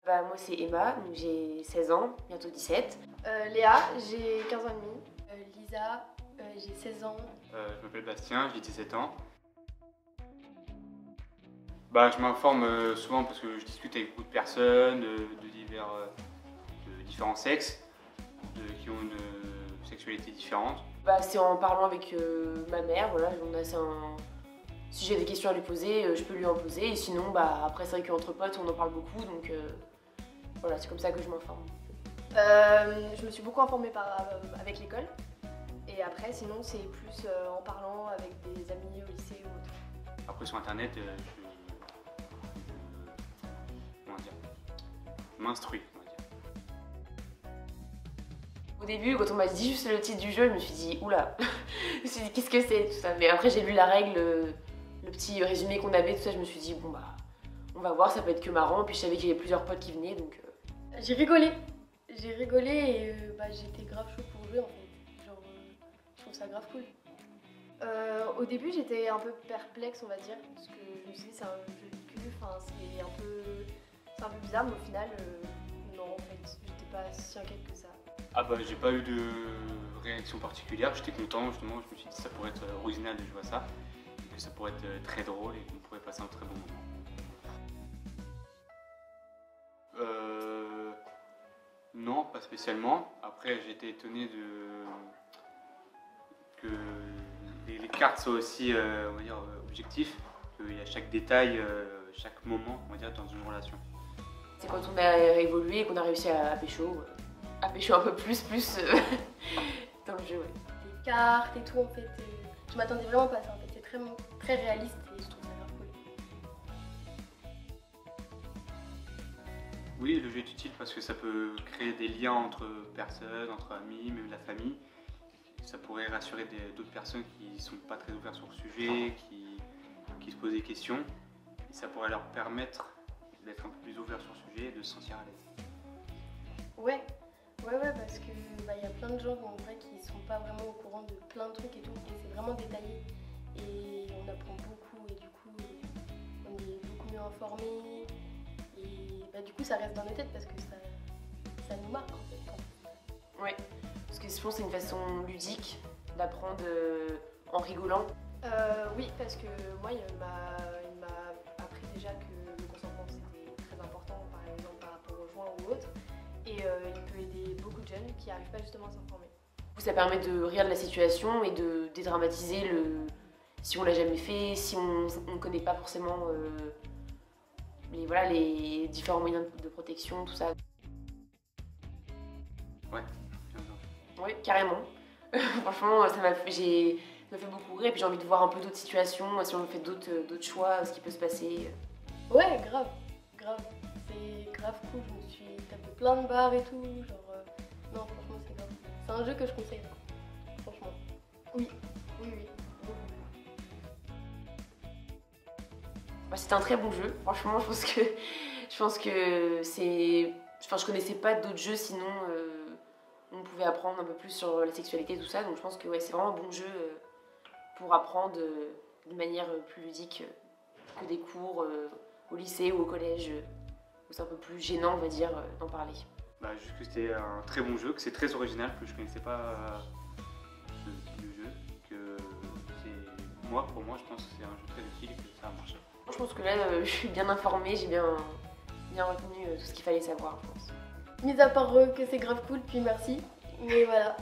Bah, moi c'est Emma, donc j'ai 16 ans, bientôt 17. Léa, j'ai 15 ans et demi. Lisa, j'ai 16 ans. Je m'appelle Bastien, j'ai 17 ans. Bah, je m'informe souvent parce que je discute avec beaucoup de personnes de différents sexes, qui ont une sexualité différente. Bah, c'est en parlant avec ma mère, voilà, si j'ai des questions à lui poser, je peux lui en poser. Et sinon, bah, après c'est vrai qu'entre potes, on en parle beaucoup, donc voilà, c'est comme ça que je m'informe. Je me suis beaucoup informée avec l'école. Et après, sinon, c'est plus en parlant avec des amis au lycée ou autre. Après sur internet, comment dire, m'instruis, on va dire. Au début, quand on m'a dit juste le titre du jeu, je me suis dit oula, je me suis dit qu'est-ce que c'est tout ça. Mais après j'ai lu la règle, le petit résumé qu'on avait, tout ça, je me suis dit bon bah on va voir, ça peut être que marrant. Puis je savais qu'il y avait plusieurs potes qui venaient, donc. J'ai rigolé et j'étais grave chaud pour jouer en fait. Genre, je trouve ça grave cool. Au début, j'étais un peu perplexe, on va dire, parce que je me suis dit c'est un jeu de cul, enfin c'est un peu bizarre, mais au final, non en fait, j'étais pas si inquiète que ça. Ah bah j'ai pas eu de réaction particulière, j'étais content justement, je me suis dit que ça pourrait être original de jouer à ça, et que ça pourrait être très drôle et qu'on pourrait passer un très bon moment. Non, pas spécialement. Après j'ai été étonné que les cartes soient aussi on va dire, objectifs, qu'il y a chaque détail, chaque moment on va dire, dans une relation. C'est quand on a évolué et qu'on a réussi à pécho un peu plus dans le jeu, ouais. Les cartes et tout en fait, je m'attendais vraiment pas à ça en fait, c'est très réaliste et je trouve ça grave cool. Oui, le jeu est utile parce que ça peut créer des liens entre personnes, entre amis, même la famille. Ça pourrait rassurer d'autres personnes qui ne sont pas très ouvertes sur le sujet, qui se posent des questions. Et ça pourrait leur permettre d'être un peu plus ouverts sur le sujet et de se sentir à l'aise. Ouais, parce que y a plein de gens en vrai qui sont pas vraiment au courant de plein de trucs et tout, et c'est vraiment détaillé. Et on apprend beaucoup et du coup on est beaucoup mieux informés. Et du coup ça reste dans nos têtes parce que ça nous marque en fait. Ouais, parce que je pense que c'est une façon ludique d'apprendre en rigolant. Oui, parce que moi il m'a appris déjà que le consentement c'était très important, par exemple par rapport aux joints ou autre. Et il peut aider beaucoup de jeunes qui n'arrivent pas justement à s'informer. Ça permet de rire de la situation et de dédramatiser si on l'a jamais fait, si on ne connaît pas forcément les différents moyens de protection, tout ça. Ouais, bien sûr. Oui, carrément. Franchement, ça m'a fait beaucoup rire et puis j'ai envie de voir un peu d'autres situations, si on fait d'autres choix, ce qui peut se passer. Ouais, grave. C'est grave cool, je me suis tapé plein de barres et tout, genre... non, franchement, c'est grave. C'est un jeu que je conseille, franchement. Oui. Bah, c'est un très bon jeu, franchement, je pense que c'est... Enfin, je connaissais pas d'autres jeux, sinon on pouvait apprendre un peu plus sur la sexualité et tout ça, donc je pense que ouais, c'est vraiment un bon jeu pour apprendre d'une manière plus ludique que des cours au lycée ou au collège, où c'est un peu plus gênant, on va dire, d'en parler. Bah, juste que c'était un très bon jeu, que c'est très original, que je connaissais pas ce type de jeu, que c'est... Pour moi, je pense que c'est un jeu très utile et que ça a marché. Je pense que là, je suis bien informée, j'ai bien retenu tout ce qu'il fallait savoir, je pense. Mis à part que c'est grave cool, puis merci, mais voilà.